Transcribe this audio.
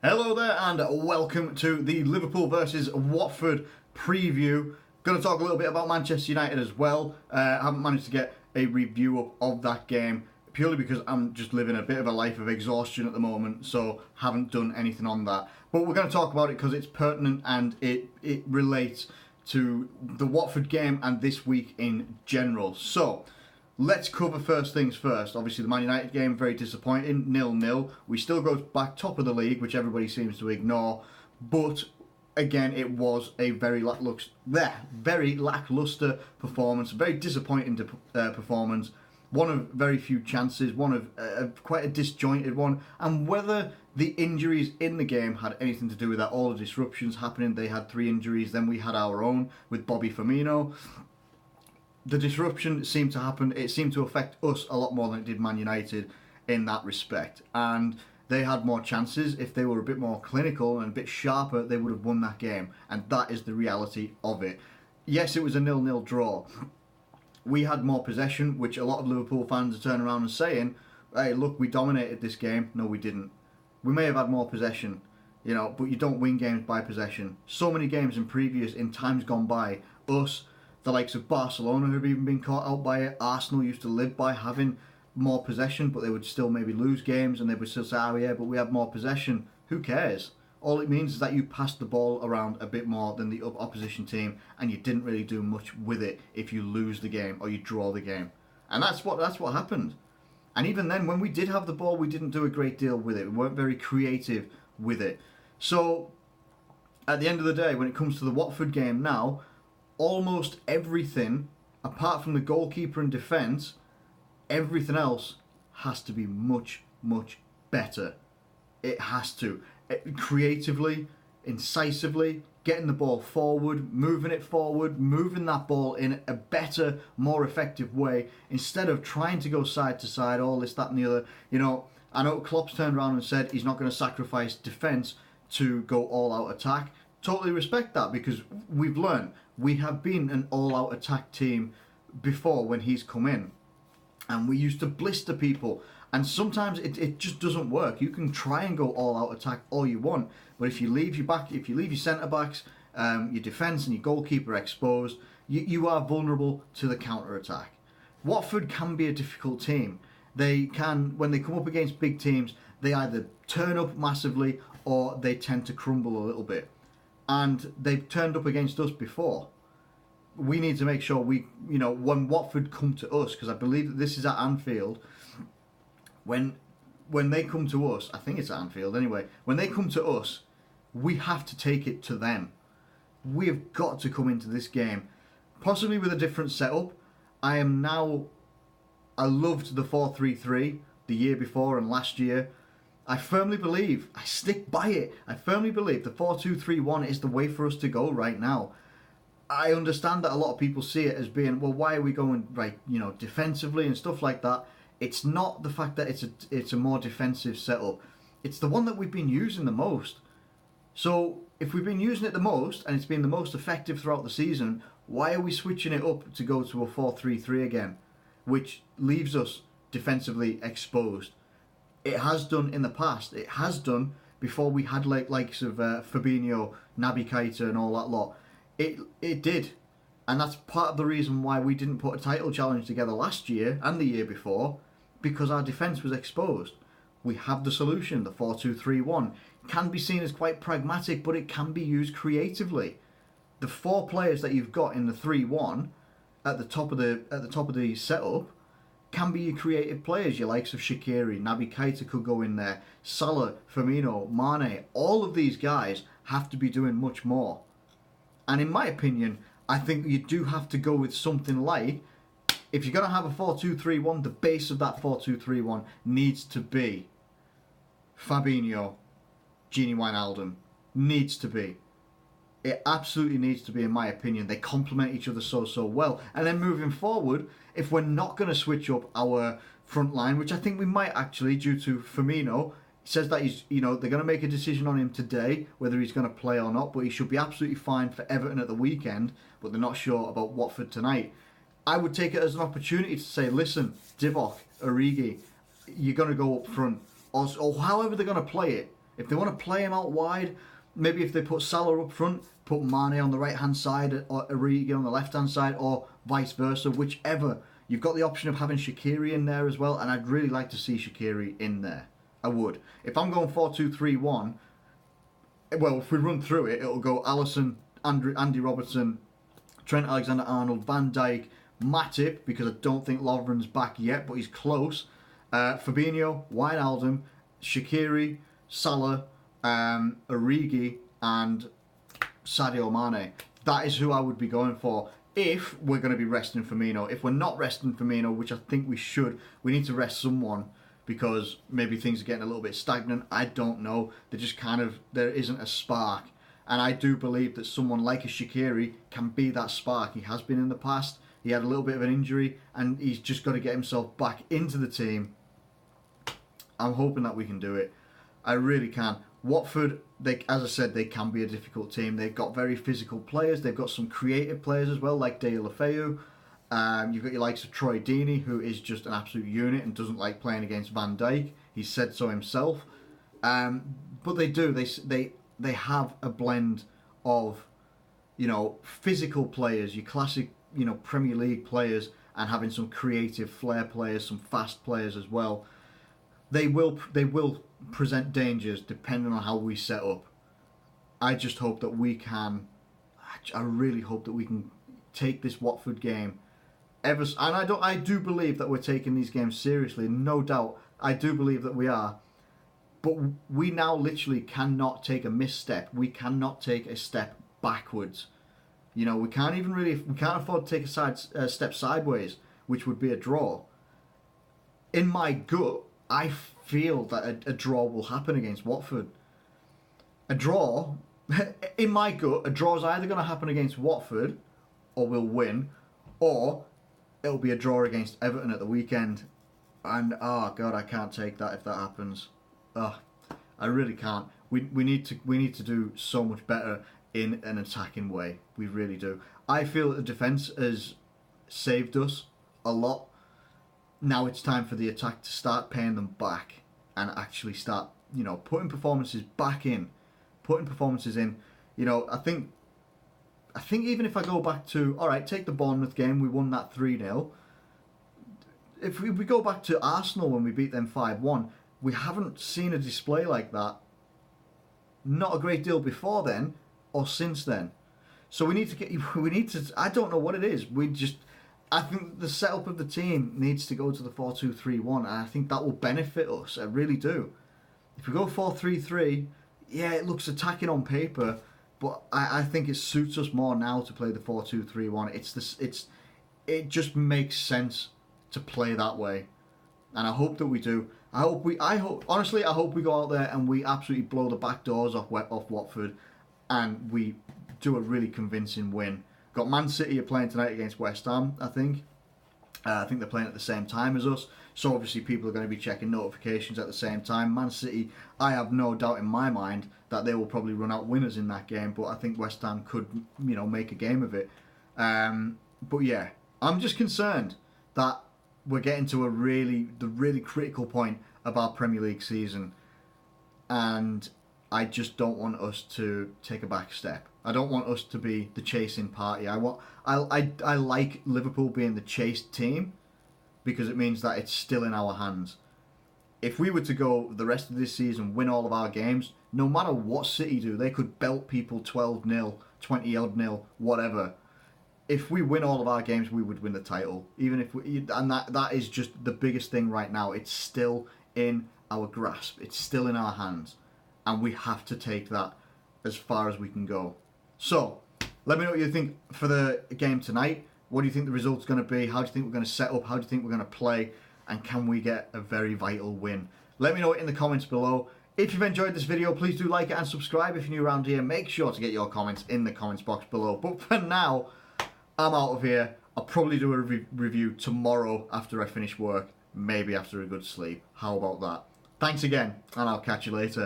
Hello there and welcome to the Liverpool versus Watford preview. Going to talk a little bit about Manchester United as well. Haven't managed to get a review up of that game purely because I'm just living a bit of a life of exhaustion at the moment, so haven't done anything on that. But we're going to talk about it because it's pertinent and it relates to the Watford game and this week in general. So let's cover first things first. Obviously, the Man United game, very disappointing, 0-0. We still go back top of the league, which everybody seems to ignore. But again, it was a very lackluster performance, very disappointing performance. One of very few chances, one of quite a disjointed one. And whether the injuries in the game had anything to do with that, all the disruptions happening, they had 3 injuries, then we had our own with Bobby Firmino. The disruption seemed to happen. It seemed to affect us a lot more than it did Man United in that respect. And they had more chances. If they were a bit more clinical and a bit sharper, they would have won that game. And that is the reality of it. Yes, it was a 0-0 draw. We had more possession, which a lot of Liverpool fans are turning around and saying, hey, look, we dominated this game. No, we didn't. We may have had more possession, but you don't win games by possession. So many games in times gone by, the likes of Barcelona have even been caught out by it. Arsenal used to live by having more possession, but they would still maybe lose games and they would still say, oh yeah, but we have more possession. Who cares? All it means is that you passed the ball around a bit more than the opposition team and you didn't really do much with it if you lose the game or you draw the game. And that's what happened. And even then, when we did have the ball, we didn't do a great deal with it. We weren't very creative with it. So, at the end of the day, when it comes to the Watford game now, almost everything, apart from the goalkeeper and defence, everything else has to be much, much better. It has to. Creatively, incisively, getting the ball forward, moving that ball in a better, more effective way, instead of trying to go side to side, all this, that and the other. I know Klopp's turned around and said he's not going to sacrifice defence to go all-out attack. Totally respect that, because we've learned. We have been an all-out attack team before when he's come in. And we used to blister people. And sometimes it just doesn't work. You can try and go all-out attack all you want. But if you leave your centre-backs, your defence and your goalkeeper exposed, you are vulnerable to the counter-attack. Watford can be a difficult team. They can, when they come up against big teams, they either turn up massively or they tend to crumble a little bit. And they've turned up against us before. We need to make sure when Watford come to us, because I believe that this is at Anfield, when they come to us, I think it's at Anfield anyway, when they come to us, we have to take it to them. We have got to come into this game, possibly with a different setup. I loved the 4-3-3 the year before and last year. I firmly believe, I stick by it, I firmly believe the 4-2-3-1 is the way for us to go right now. I understand that a lot of people see it as being, well, why are we going defensively and stuff like that. It's not the fact that it's a more defensive setup. It's the one that we've been using the most. So if we've been using it the most and it's been the most effective throughout the season, why are we switching it up to go to a 4-3-3 again, which leaves us defensively exposed? It has done in the past. It has done before we had likes of Firmino, Naby Keita and all that lot. It did. And that's part of the reason why we didn't put a title challenge together last year and the year before, because our defence was exposed. We have the solution. The 4-2-3-1 can be seen as quite pragmatic, but it can be used creatively. The 4 players that you've got in the 3-1 at the top of the setup can be your creative players. Your likes of Shaqiri, Naby Keita could go in there. Salah, Firmino, Mane, all of these guys have to be doing much more. And in my opinion, I think you do have to go with something like, if you're going to have a 4-2-3-1, the base of that 4-2-3-1 needs to be Fabinho, Gini Wijnaldum. Needs to be. It absolutely needs to be, in my opinion. They complement each other so well. And then moving forward, if we're not going to switch up our front line, which I think we might actually, due to Firmino, says that they're going to make a decision on him today, whether he's going to play or not, but he should be absolutely fine for Everton at the weekend, but they're not sure about Watford tonight. I would take it as an opportunity to say, listen, Divock, Origi, you're going to go up front, or however they're going to play it. If they want to play him out wide, maybe if they put Salah up front, put Mane on the right-hand side or Origi on the left-hand side, or vice versa, whichever. You've got the option of having Shaqiri in there as well, and I'd really like to see Shaqiri in there. I would. If I'm going 4-2-3-1, well, if we run through it, it'll go Alisson, Andy Robertson, Trent Alexander-Arnold, Van Dijk, Matip, because I don't think Lovren's back yet, but he's close. Fabinho, Wijnaldum, Shaqiri, Salah, Origi, and Sadio Mane. That is who I would be going for if we're going to be resting Firmino. If we're not resting Firmino, which I think we should, we need to rest someone because maybe things are getting a little bit stagnant. I don't know. They're just there isn't a spark. And I do believe that someone like a Shaqiri can be that spark. He has been in the past. He had a little bit of an injury and he's just got to get himself back into the team. I'm hoping that we can do it. I really can. Watford, as I said, they can be a difficult team. They've got very physical players. They've got some creative players as well, like Deulofeu. You've got your likes of Troy Deeney, who is just an absolute unit and doesn't like playing against Van Dijk. He said so himself. But they do. They have a blend of, physical players, your classic, Premier League players, and having some creative flair players, some fast players as well. They will present dangers depending on how we set up. I just hope that we can. I really hope that we can take this Watford game I do believe that we're taking these games seriously, no doubt. I do believe that we are. But we now literally cannot take a misstep. We cannot take a step backwards. We can't afford to take a step sideways, which would be a draw. In my gut, I feel that a draw will happen against Watford. A draw, in my gut, a draw is either going to happen against Watford, or we'll win, or it'll be a draw against Everton at the weekend. And, oh God, I can't take that if that happens. Oh, I really can't. We need to do so much better in an attacking way. We really do. I feel that the defence has saved us a lot. Now it's time for the attack to start paying them back and actually start, putting performances back in. Putting performances in. I think even if I go back to, alright, take the Bournemouth game, we won that 3-0. If we go back to Arsenal when we beat them 5-1, we haven't seen a display like that. Not a great deal before then or since then. So we need to, I don't know what it is. I think the setup of the team needs to go to the 4-2-3-1, and I think that will benefit us. I really do. If we go 4-3-3, yeah, it looks attacking on paper, but I think it suits us more now to play the 4-2-3-1. It just makes sense to play that way, and I hope that we do. Honestly, I hope we go out there and we absolutely blow the back doors off Watford, and we do a really convincing win. Got Man City are playing tonight against West Ham, I think. I think they're playing at the same time as us. So obviously people are going to be checking notifications at the same time. Man City, I have no doubt in my mind that they will probably run out winners in that game. But I think West Ham could, make a game of it. But yeah, I'm just concerned that we're getting to the really critical point of our Premier League season. And I just don't want us to take a back step. I don't want us to be the chasing party. I like Liverpool being the chased team because it means that it's still in our hands. If we were to go the rest of this season, win all of our games, no matter what City do, they could belt people 12-0, 20-0, whatever. If we win all of our games, we would win the title. And that is just the biggest thing right now. It's still in our grasp. It's still in our hands. And we have to take that as far as we can go. So, let me know what you think for the game tonight. What do you think the result's going to be? How do you think we're going to set up? How do you think we're going to play? And can we get a very vital win? Let me know it in the comments below. If you've enjoyed this video, please do like it and subscribe if you're new around here. Make sure to get your comments in the comments box below. But for now, I'm out of here. I'll probably do a review tomorrow after I finish work. Maybe after a good sleep. How about that? Thanks again, and I'll catch you later.